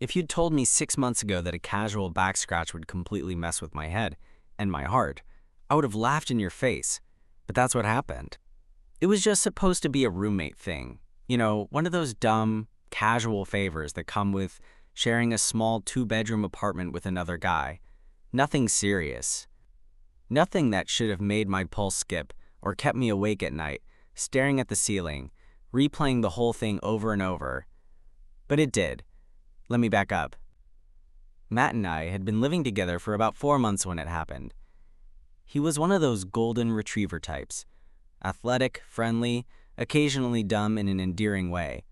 If you'd told me 6 months ago that a casual back scratch would completely mess with my head and my heart, I would have laughed in your face. But that's what happened. It was just supposed to be a roommate thing. You know, one of those dumb, casual favors that come with sharing a small 2-bedroom apartment with another guy. Nothing serious. Nothing that should have made my pulse skip or kept me awake at night, staring at the ceiling, replaying the whole thing over and over. But it did. Let me back up. Matt and I had been living together for about 4 months when it happened. He was one of those golden retriever types. Athletic, friendly, occasionally dumb in an endearing way.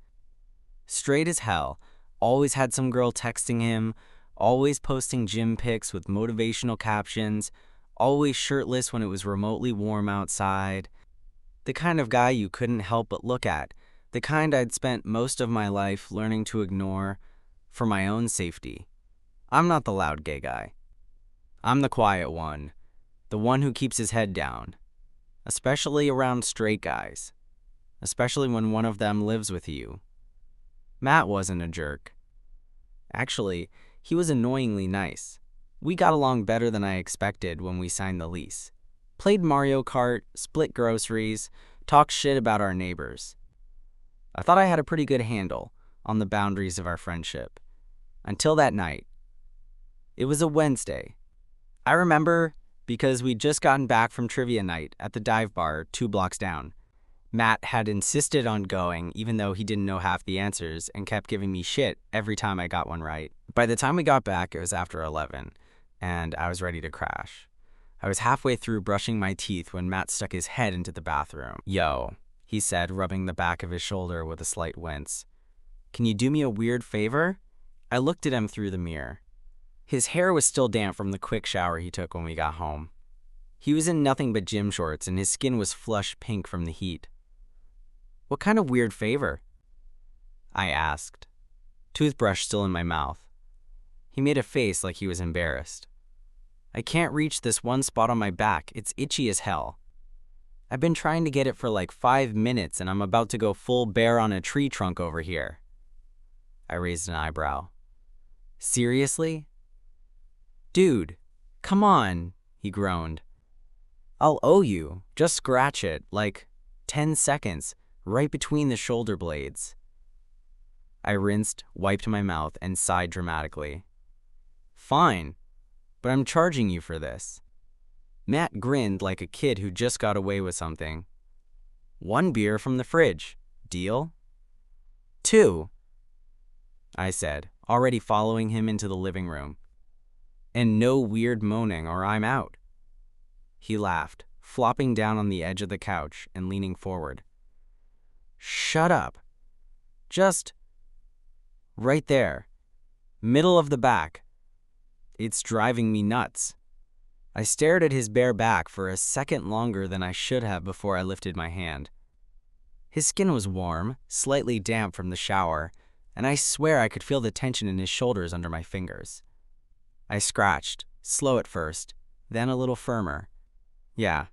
Straight as hell, always had some girl texting him, always posting gym pics with motivational captions, always shirtless when it was remotely warm outside. The kind of guy you couldn't help but look at, the kind I'd spent most of my life learning to ignore for my own safety. I'm not the loud gay guy. I'm the quiet one, the one who keeps his head down, especially around straight guys, especially when one of them lives with you. Matt wasn't a jerk. Actually, he was annoyingly nice. We got along better than I expected when we signed the lease. Played Mario Kart, split groceries, talked shit about our neighbors. I thought I had a pretty good handle on the boundaries of our friendship. Until that night. It was a Wednesday. I remember because we'd just gotten back from trivia night at the dive bar 2 blocks down. Matt had insisted on going even though he didn't know half the answers and kept giving me shit every time I got one right. By the time we got back, it was after 11, and I was ready to crash. I was halfway through brushing my teeth when Matt stuck his head into the bathroom. "Yo," he said, rubbing the back of his shoulder with a slight wince. "Can you do me a weird favor?" I looked at him through the mirror. His hair was still damp from the quick shower he took when we got home. He was in nothing but gym shorts and his skin was flush pink from the heat. "What kind of weird favor?" I asked, toothbrush still in my mouth. He made a face like he was embarrassed. "I can't reach this one spot on my back. It's itchy as hell. I've been trying to get it for like 5 minutes and I'm about to go full bear on a tree trunk over here." I raised an eyebrow. "Seriously?" "Dude, come on," he groaned. "I'll owe you. Just scratch it, like 10 seconds, right between the shoulder blades." I rinsed, wiped my mouth, and sighed dramatically. "Fine, but I'm charging you for this." Matt grinned like a kid who just got away with something. "1 beer from the fridge. Deal?" "2," I said, already following him into the living room. "And no weird moaning or I'm out." He laughed, flopping down on the edge of the couch and leaning forward. "Shut up. Just right there, middle of the back. It's driving me nuts." I stared at his bare back for a second longer than I should have before I lifted my hand. His skin was warm, slightly damp from the shower, and I swear I could feel the tension in his shoulders under my fingers. I scratched, slow at first, then a little firmer. "Yeah,"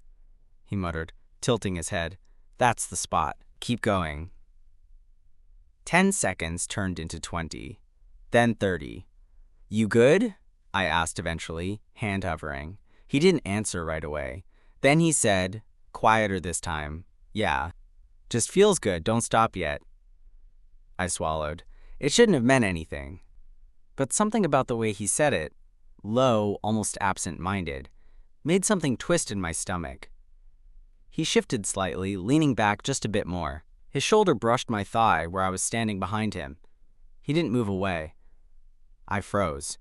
he muttered, tilting his head. "That's the spot. Keep going." 10 seconds turned into 20, then 30. "You good?" I asked eventually, hand hovering. He didn't answer right away. Then he said, quieter this time, "Yeah. Just feels good, don't stop yet." I swallowed. It shouldn't have meant anything. But something about the way he said it, low, almost absent-minded, made something twist in my stomach. He shifted slightly, leaning back just a bit more. His shoulder brushed my thigh where I was standing behind him. He didn't move away. I froze.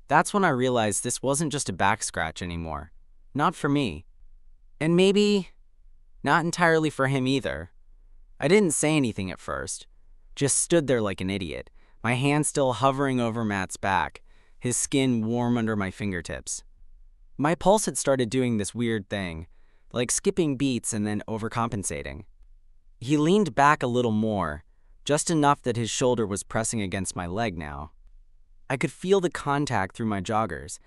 That's when I realized this wasn't just a back scratch anymore. Not for me. And maybe not entirely for him either. I didn't say anything at first. Just stood there like an idiot, my hand still hovering over Matt's back, his skin warm under my fingertips. My pulse had started doing this weird thing, like skipping beats and then overcompensating. He leaned back a little more, just enough that his shoulder was pressing against my leg now. I could feel the contact through my joggers,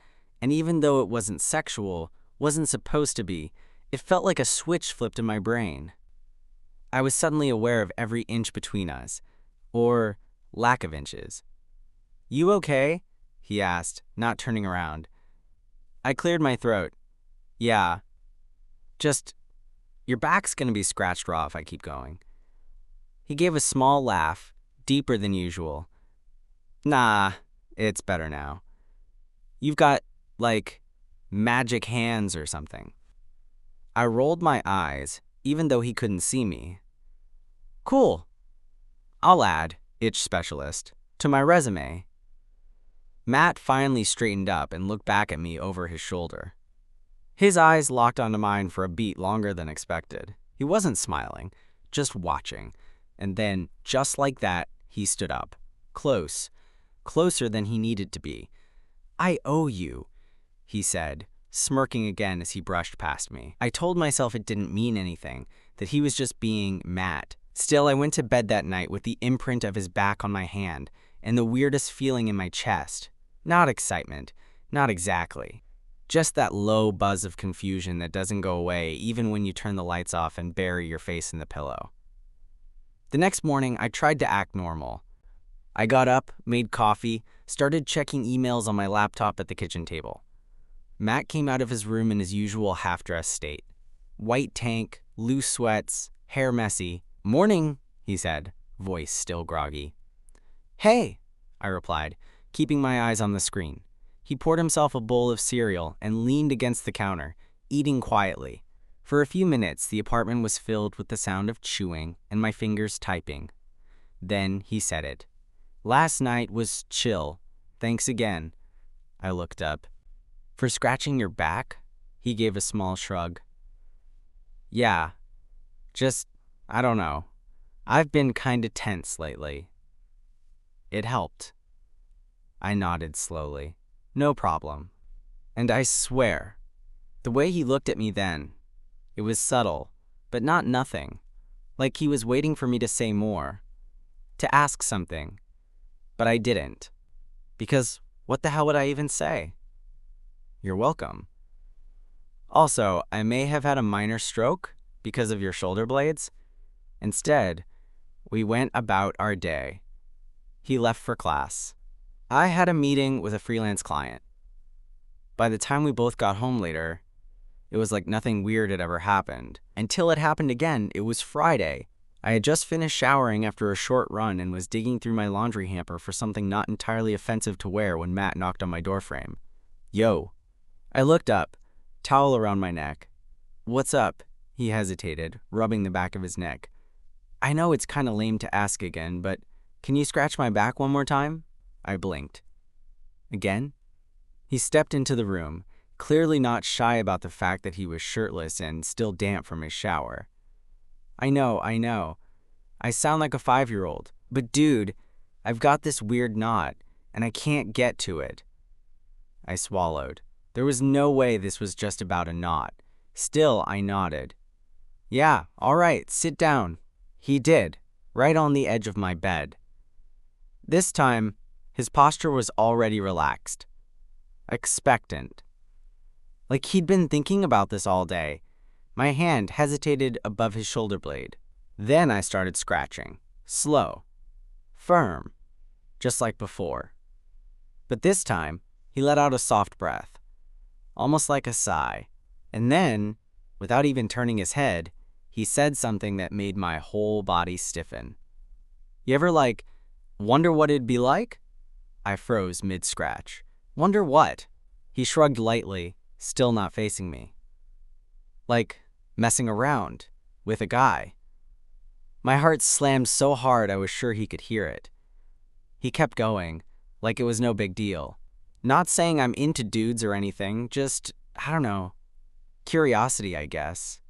and even though it wasn't sexual, wasn't supposed to be, it felt like a switch flipped in my brain. I was suddenly aware of every inch between us, or lack of inches. "You okay?" he asked, not turning around. I cleared my throat. "Yeah, just, your back's gonna be scratched raw if I keep going." He gave a small laugh, deeper than usual. "Nah, it's better now. You've got, like, magic hands or something." I rolled my eyes, even though he couldn't see me. "Cool. I'll add itch specialist to my resume." Matt finally straightened up and looked back at me over his shoulder. His eyes locked onto mine for a beat longer than expected. He wasn't smiling, just watching. And then, just like that, he stood up. Closer than he needed to be. "I owe you," he said, smirking again as he brushed past me. I told myself it didn't mean anything, that he was just being Matt. Still, I went to bed that night with the imprint of his back on my hand and the weirdest feeling in my chest. Not excitement, not exactly. Just that low buzz of confusion that doesn't go away even when you turn the lights off and bury your face in the pillow. The next morning, I tried to act normal. I got up, made coffee, started checking emails on my laptop at the kitchen table. Matt came out of his room in his usual half-dressed state. White tank, loose sweats, hair messy. "Morning," he said, voice still groggy. "Hey," I replied, keeping my eyes on the screen. He poured himself a bowl of cereal and leaned against the counter, eating quietly. For a few minutes, the apartment was filled with the sound of chewing and my fingers typing. Then he said it. "Last night was chill. Thanks again." I looked up. "For scratching your back?" He gave a small shrug. "Yeah. Just, I don't know. I've been kinda tense lately." It helped. I nodded slowly. "No problem." And I swear, the way he looked at me then, it was subtle, but not nothing. Like he was waiting for me to say more, to ask something. But I didn't. Because what the hell would I even say? "You're welcome. Also, I may have had a minor stroke because of your shoulder blades." Instead, we went about our day. He left for class. I had a meeting with a freelance client. By the time we both got home later, it was like nothing weird had ever happened. Until it happened again. It was Friday. I had just finished showering after a short run and was digging through my laundry hamper for something not entirely offensive to wear when Matt knocked on my doorframe. "Yo." I looked up, towel around my neck. "What's up?" He hesitated, rubbing the back of his neck. "I know it's kinda lame to ask again, but can you scratch my back one more time?" I blinked. "Again?" He stepped into the room, clearly not shy about the fact that he was shirtless and still damp from his shower. I know. I sound like a 5-year-old. But dude, I've got this weird knot, and I can't get to it." I swallowed. There was no way this was just about a knot. Still, I nodded. "Yeah, all right, sit down." He did, right on the edge of my bed. This time, his posture was already relaxed. Expectant. Like he'd been thinking about this all day. My hand hesitated above his shoulder blade. Then I started scratching. Slow. Firm. Just like before. But this time, he let out a soft breath. Almost like a sigh. And then, without even turning his head, he said something that made my whole body stiffen. "You ever, wonder what it'd be like?" I froze mid-scratch. "Wonder what?" He shrugged lightly, still not facing me. "Like, messing around with a guy." My heart slammed so hard I was sure he could hear it. He kept going, like it was no big deal. "Not saying I'm into dudes or anything, just, I don't know, curiosity, I guess."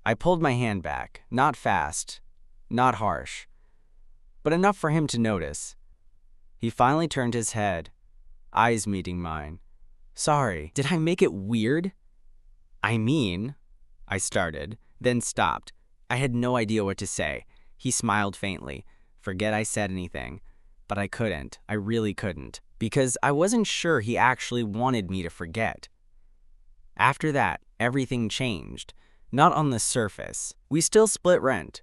I pulled my hand back, not fast, not harsh, but enough for him to notice. He finally turned his head, eyes meeting mine. "Sorry, did I make it weird?" I started, then stopped. I had no idea what to say. He smiled faintly. Forget I said anything. But I couldn't. I really couldn't. Because I wasn't sure he actually wanted me to forget. After that, everything changed. Not on the surface. We still split rent,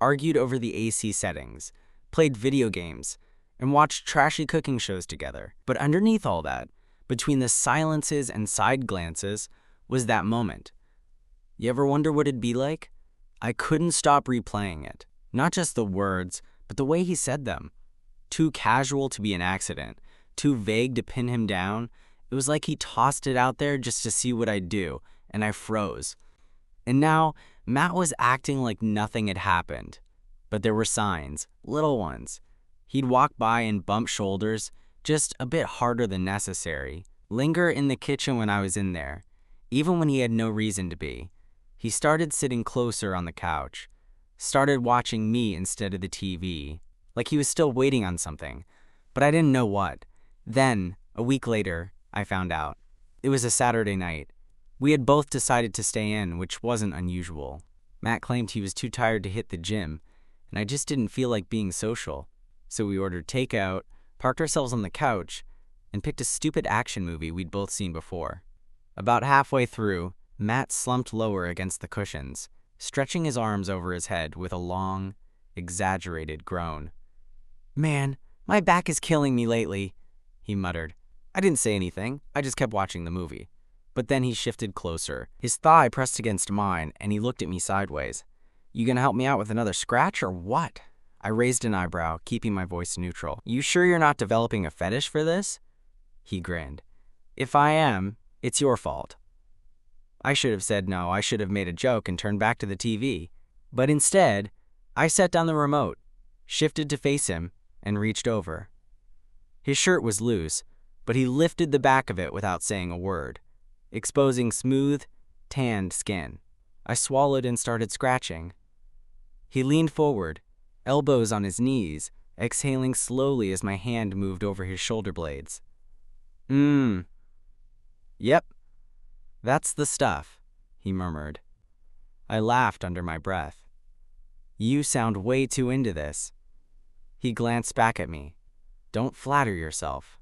argued over the AC settings, played video games, and watched trashy cooking shows together. But underneath all that, between the silences and side glances, was that moment. You ever wonder what it'd be like? I couldn't stop replaying it. Not just the words, but the way he said them. Too casual to be an accident, too vague to pin him down. It was like he tossed it out there just to see what I'd do, and I froze. And now, Matt was acting like nothing had happened. But there were signs, little ones. He'd walk by and bump shoulders, just a bit harder than necessary. Linger in the kitchen when I was in there, even when he had no reason to be. He started sitting closer on the couch, started watching me instead of the TV, like he was still waiting on something, but I didn't know what. Then, a week later, I found out. It was a Saturday night. We had both decided to stay in, which wasn't unusual. Matt claimed he was too tired to hit the gym, and I just didn't feel like being social. So we ordered takeout, parked ourselves on the couch, and picked a stupid action movie we'd both seen before. About halfway through, Matt slumped lower against the cushions, stretching his arms over his head with a long, exaggerated groan. "Man, my back is killing me lately," he muttered. I didn't say anything, I just kept watching the movie. But then he shifted closer. His thigh pressed against mine, and he looked at me sideways. "You gonna help me out with another scratch or what?" I raised an eyebrow, keeping my voice neutral. "You sure you're not developing a fetish for this?" He grinned. "If I am, it's your fault." I should have said no. I should have made a joke and turned back to the TV. But instead, I set down the remote, shifted to face him, and reached over. His shirt was loose, but he lifted the back of it without saying a word, exposing smooth, tanned skin. I swallowed and started scratching. He leaned forward, elbows on his knees, exhaling slowly as my hand moved over his shoulder blades. Yep, that's the stuff," he murmured. I laughed under my breath. "You sound way too into this." He glanced back at me. "Don't flatter yourself."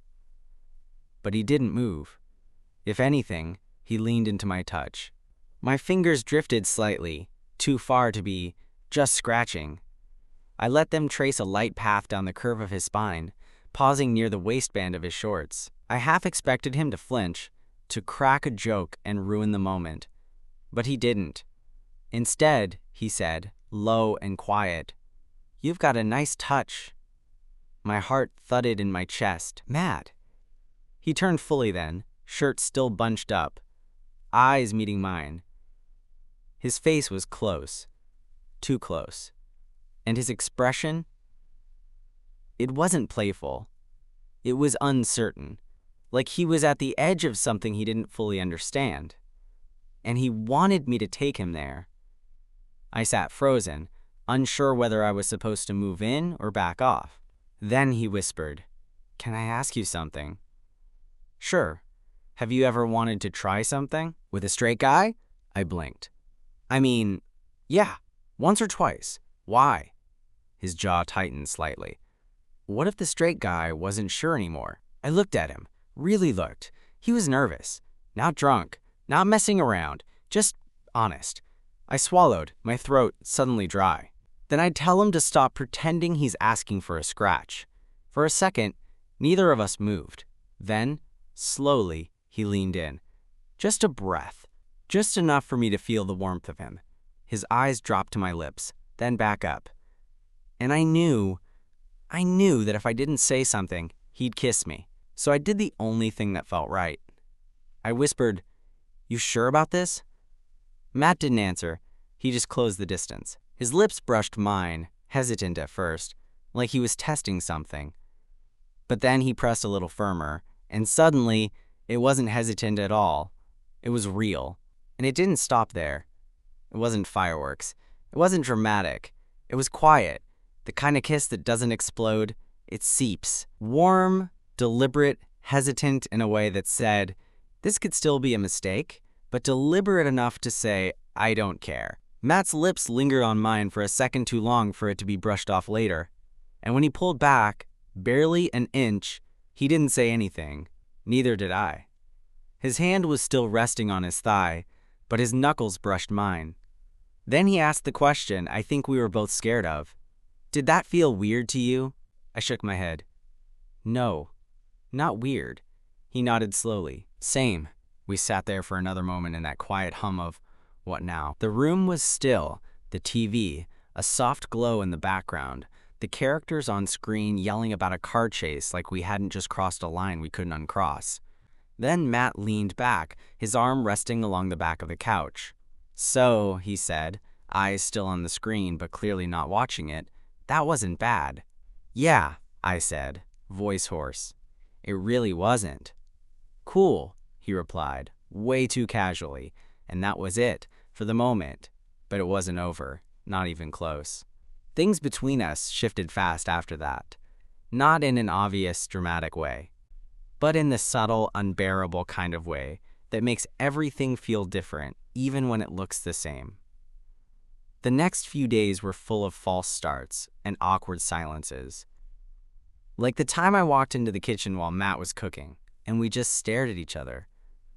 But he didn't move. If anything, he leaned into my touch. My fingers drifted slightly, too far to be just scratching. I let them trace a light path down the curve of his spine, pausing near the waistband of his shorts. I half expected him to flinch, to crack a joke and ruin the moment. But he didn't. Instead, he said, low and quiet, "You've got a nice touch." My heart thudded in my chest. "Matt." He turned fully then, shirt still bunched up, eyes meeting mine. His face was close, too close. And his expression? It wasn't playful. It was uncertain, like he was at the edge of something he didn't fully understand. And he wanted me to take him there. I sat frozen, unsure whether I was supposed to move in or back off. Then he whispered, "Can I ask you something?" "Sure. Have you ever wanted to try something? With a straight guy?" I blinked. "I mean, yeah, once or twice. Why?" His jaw tightened slightly. What if the straight guy wasn't sure anymore? I looked at him, really looked. He was nervous, not drunk, not messing around, just honest. I swallowed, my throat suddenly dry. Then I'd tell him to stop pretending he's asking for a scratch. For a second, neither of us moved. Then, slowly, he leaned in. Just a breath, just enough for me to feel the warmth of him. His eyes dropped to my lips, then back up. And I knew that if I didn't say something, he'd kiss me. So I did the only thing that felt right. I whispered, "You sure about this?" Matt didn't answer. He just closed the distance. His lips brushed mine, hesitant at first, like he was testing something. But then he pressed a little firmer, and suddenly, it wasn't hesitant at all. It was real. And it didn't stop there. It wasn't fireworks. It wasn't dramatic. It was quiet. The kind of kiss that doesn't explode, it seeps. Warm, deliberate, hesitant in a way that said, this could still be a mistake, but deliberate enough to say, I don't care. Matt's lips lingered on mine for a second too long for it to be brushed off later. And when he pulled back, barely an inch, he didn't say anything. Neither did I. His hand was still resting on his thigh, but his knuckles brushed mine. Then he asked the question I think we were both scared of. Did that feel weird to you? I shook my head. No, not weird. He nodded slowly. Same. We sat there for another moment in that quiet hum of, what now? The room was still, the TV, a soft glow in the background, the characters on screen yelling about a car chase like we hadn't just crossed a line we couldn't uncross. Then Matt leaned back, his arm resting along the back of the couch. So, he said, eyes still on the screen but clearly not watching it, that wasn't bad. Yeah, I said, voice hoarse. It really wasn't. Cool, he replied, way too casually, and that was it, for the moment. But it wasn't over, not even close. Things between us shifted fast after that. Not in an obvious, dramatic way, but in the subtle, unbearable kind of way that makes everything feel different, even when it looks the same. The next few days were full of false starts and awkward silences. Like the time I walked into the kitchen while Matt was cooking, and we just stared at each other.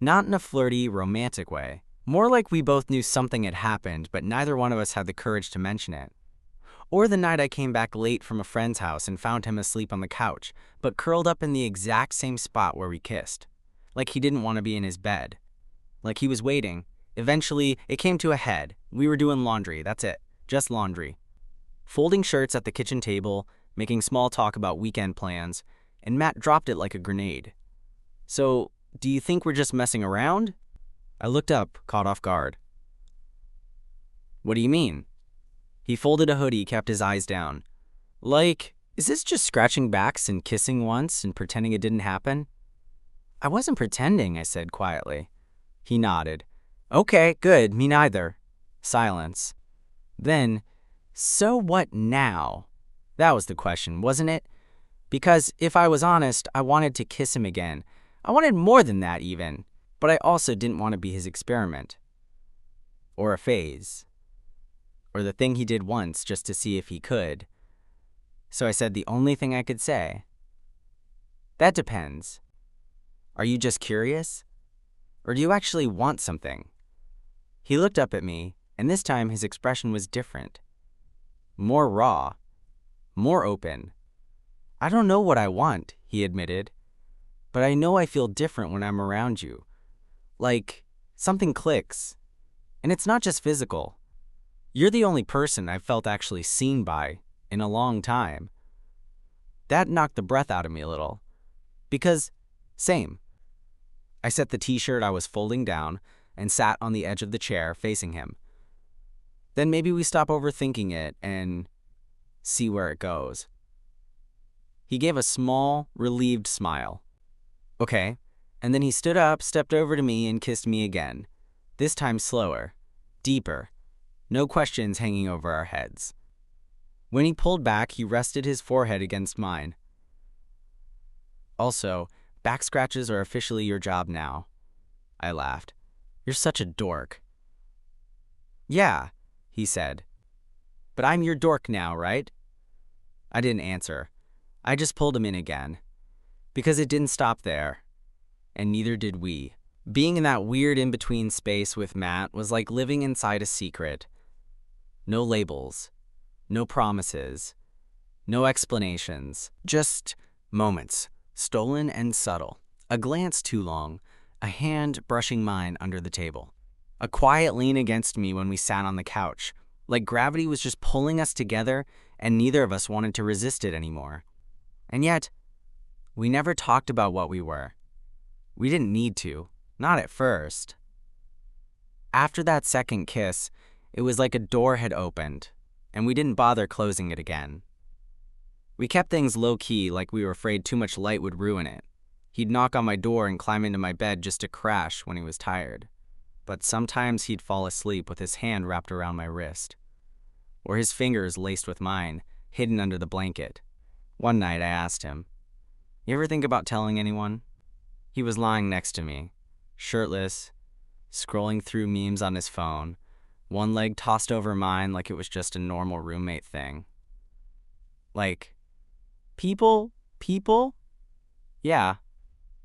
Not in a flirty, romantic way. More like we both knew something had happened, but neither one of us had the courage to mention it. Or the night I came back late from a friend's house and found him asleep on the couch, but curled up in the exact same spot where we kissed. Like he didn't want to be in his bed. Like he was waiting. Eventually, it came to a head. We were doing laundry, that's it. Just laundry. Folding shirts at the kitchen table, making small talk about weekend plans, and Matt dropped it like a grenade. So, do you think we're just messing around? I looked up, caught off guard. What do you mean? He folded a hoodie, kept his eyes down. Like, is this just scratching backs and kissing once and pretending it didn't happen? I wasn't pretending, I said quietly. He nodded. Okay, good, me neither. Silence. Then, so what now? That was the question, wasn't it? Because if I was honest, I wanted to kiss him again. I wanted more than that even, but I also didn't want to be his experiment. Or a phase. Or the thing he did once just to see if he could. So I said the only thing I could say. That depends. Are you just curious? Or do you actually want something? He looked up at me, and this time his expression was different. More raw. More open. I don't know what I want, he admitted. But I know I feel different when I'm around you. Like, something clicks. And it's not just physical. You're the only person I've felt actually seen by in a long time. That knocked the breath out of me a little. Because, same. I set the t-shirt I was folding down and sat on the edge of the chair facing him. Then maybe we stop overthinking it and see where it goes. He gave a small, relieved smile. Okay, and then he stood up, stepped over to me, and kissed me again. This time slower, deeper, no questions hanging over our heads. When he pulled back, he rested his forehead against mine. Also, back scratches are officially your job now. I laughed. You're such a dork. Yeah, he said. But I'm your dork now, right? I didn't answer. I just pulled him in again. Because it didn't stop there. And neither did we. Being in that weird in-between space with Matt was like living inside a secret. No labels. No promises. No explanations. Just moments. Stolen and subtle. A glance too long. A hand brushing mine under the table. A quiet lean against me when we sat on the couch. Like gravity was just pulling us together and neither of us wanted to resist it anymore. And yet, we never talked about what we were. We didn't need to. Not at first. After that second kiss, it was like a door had opened, and we didn't bother closing it again. We kept things low-key like we were afraid too much light would ruin it. He'd knock on my door and climb into my bed just to crash when he was tired. But sometimes he'd fall asleep with his hand wrapped around my wrist, or his fingers laced with mine, hidden under the blanket. One night I asked him, "You ever think about telling anyone?" He was lying next to me, shirtless, scrolling through memes on his phone, one leg tossed over mine like it was just a normal roommate thing. Like, people? Yeah,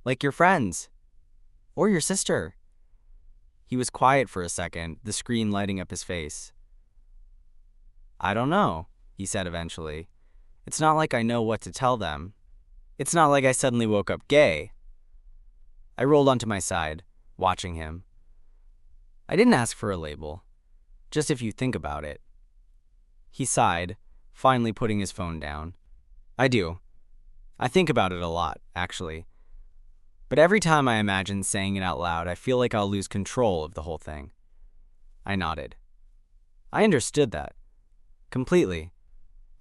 like your friends. Or your sister. He was quiet for a second, the screen lighting up his face. I don't know, he said eventually. It's not like I know what to tell them. It's not like I suddenly woke up gay. I rolled onto my side, watching him. I didn't ask for a label, just if you think about it. He sighed, finally putting his phone down. I do. I think about it a lot, actually. But every time I imagine saying it out loud, I feel like I'll lose control of the whole thing. I nodded. I understood that. Completely.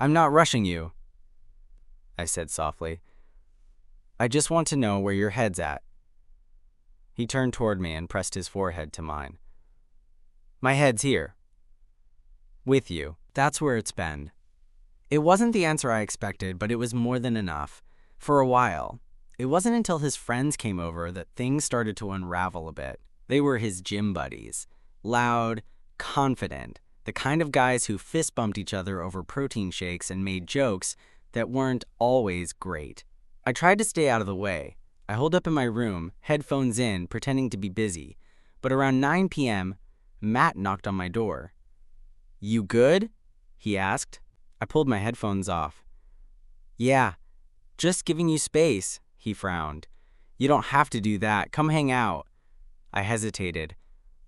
I'm not rushing you, I said softly. I just want to know where your head's at. He turned toward me and pressed his forehead to mine. My head's here. With you. That's where it's been. It wasn't the answer I expected, but it was more than enough. For a while. It wasn't until his friends came over that things started to unravel a bit. They were his gym buddies. Loud, confident, the kind of guys who fist bumped each other over protein shakes and made jokes that weren't always great. I tried to stay out of the way. I holed up in my room, headphones in, pretending to be busy. But around 9 p.m., Matt knocked on my door. You good? He asked. I pulled my headphones off. Yeah, just giving you space, he frowned. You don't have to do that. Come hang out. I hesitated.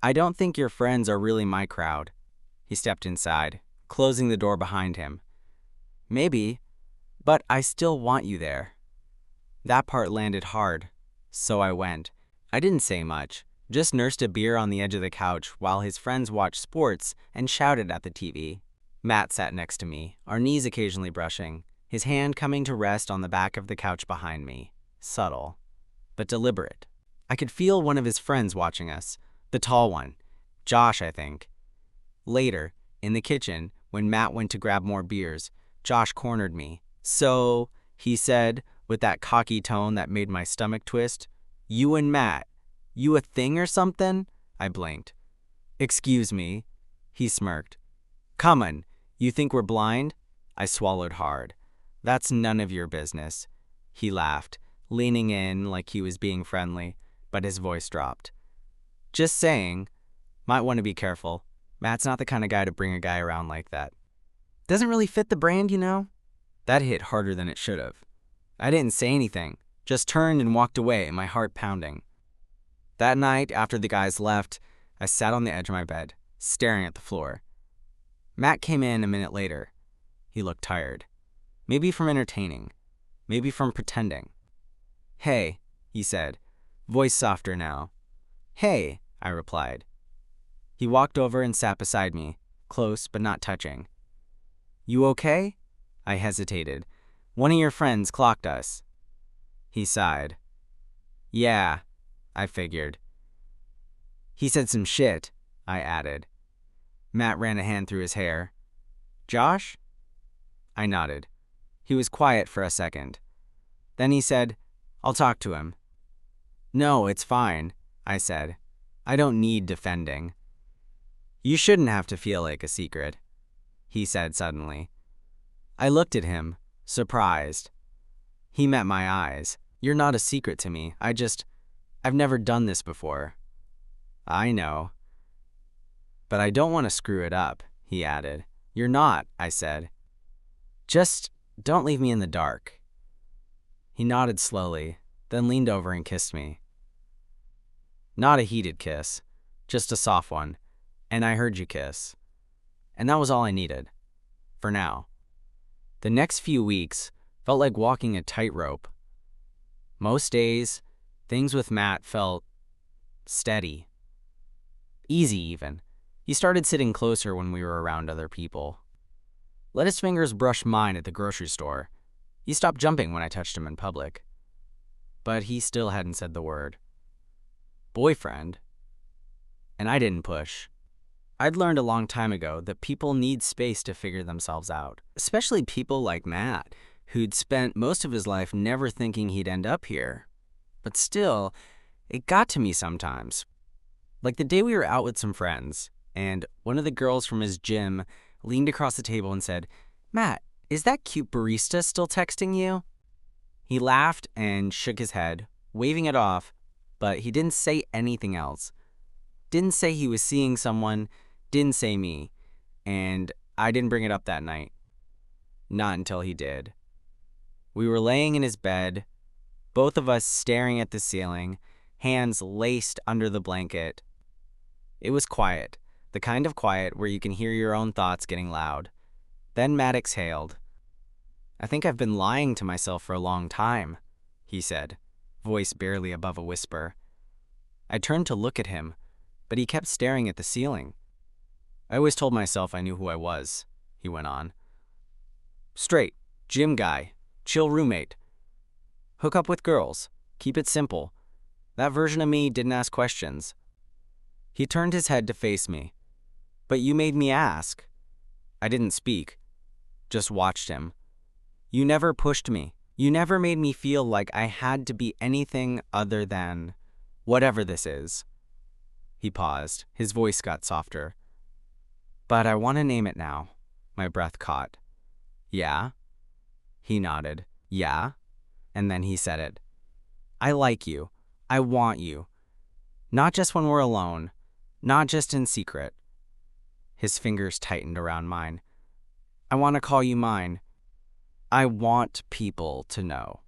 I don't think your friends are really my crowd. He stepped inside, closing the door behind him. Maybe, but I still want you there. That part landed hard, so I went. I didn't say much, just nursed a beer on the edge of the couch while his friends watched sports and shouted at the TV. Matt sat next to me, our knees occasionally brushing, his hand coming to rest on the back of the couch behind me. Subtle, but deliberate. I could feel one of his friends watching us, the tall one, Josh, I think. Later, in the kitchen, when Matt went to grab more beers, Josh cornered me. So, he said, with that cocky tone that made my stomach twist, you and Matt, you a thing or something? I blinked. Excuse me, he smirked. Come on, you think we're blind? I swallowed hard. That's none of your business. He laughed, leaning in like he was being friendly, but his voice dropped. Just saying, might want to be careful. Matt's not the kind of guy to bring a guy around like that. Doesn't really fit the brand, you know? That hit harder than it should have. I didn't say anything, just turned and walked away, my heart pounding. That night, after the guys left, I sat on the edge of my bed, staring at the floor. Matt came in a minute later. He looked tired. Maybe from entertaining. Maybe from pretending. Hey, he said, voice softer now. Hey, I replied. He walked over and sat beside me, close but not touching. You okay? I hesitated. One of your friends clocked us. He sighed. Yeah, I figured. He said some shit, I added. Matt ran a hand through his hair. Josh? I nodded. He was quiet for a second. Then he said, I'll talk to him. No, it's fine, I said. I don't need defending. You shouldn't have to feel like a secret, he said suddenly. I looked at him, surprised. He met my eyes. You're not a secret to me. I've never done this before. I know. But I don't want to screw it up, he added. You're not, I said. Just don't leave me in the dark. He nodded slowly, then leaned over and kissed me. Not a heated kiss, just a soft one, and I heard you kiss. And that was all I needed, for now. The next few weeks felt like walking a tightrope. Most days, things with Matt felt steady. Easy, even. He started sitting closer when we were around other people. Let his fingers brush mine at the grocery store. He stopped jumping when I touched him in public. But he still hadn't said the word. Boyfriend. And I didn't push. I'd learned a long time ago that people need space to figure themselves out. Especially people like Matt, who'd spent most of his life never thinking he'd end up here. But still, it got to me sometimes. Like the day we were out with some friends, and one of the girls from his gym leaned across the table and said, Matt, is that cute barista still texting you? He laughed and shook his head, waving it off, but he didn't say anything else. Didn't say he was seeing someone, didn't say me, and I didn't bring it up that night. Not until he did. We were laying in his bed, both of us staring at the ceiling, hands laced under the blanket. It was quiet, the kind of quiet where you can hear your own thoughts getting loud. Then Matt exhaled. "I think I've been lying to myself for a long time," he said, voice barely above a whisper. I turned to look at him, but he kept staring at the ceiling. "I always told myself I knew who I was," he went on. "Straight, gym guy, chill roommate. Hook up with girls, keep it simple. That version of me didn't ask questions." He turned his head to face me. "But you made me ask." I didn't speak, just watched him. "You never pushed me. You never made me feel like I had to be anything other than whatever this is." He paused. His voice got softer. "But I want to name it now." My breath caught. "Yeah?" He nodded. "Yeah?" And then he said it. "I like you. I want you. Not just when we're alone. Not just in secret." His fingers tightened around mine. "I want to call you mine. I want people to know."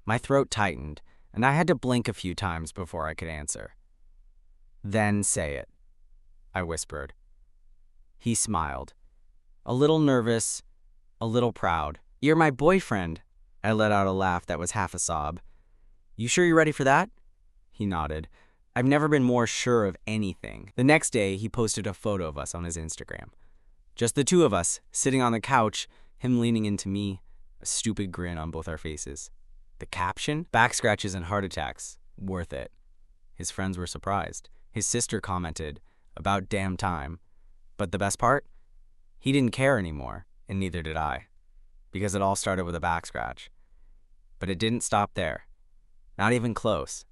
My throat tightened, and I had to blink a few times before I could answer. "Then say it," I whispered. He smiled. A little nervous, a little proud. "You're my boyfriend." I let out a laugh that was half a sob. "You sure you're ready for that?" He nodded. I've never been more sure of anything. The next day, he posted a photo of us on his Instagram. Just the two of us, sitting on the couch, him leaning into me, a stupid grin on both our faces. The caption? "Back scratches and heart attacks. Worth it." His friends were surprised. His sister commented, "About damn time." But the best part? He didn't care anymore, and neither did I. Because it all started with a back scratch. But it didn't stop there. Not even close.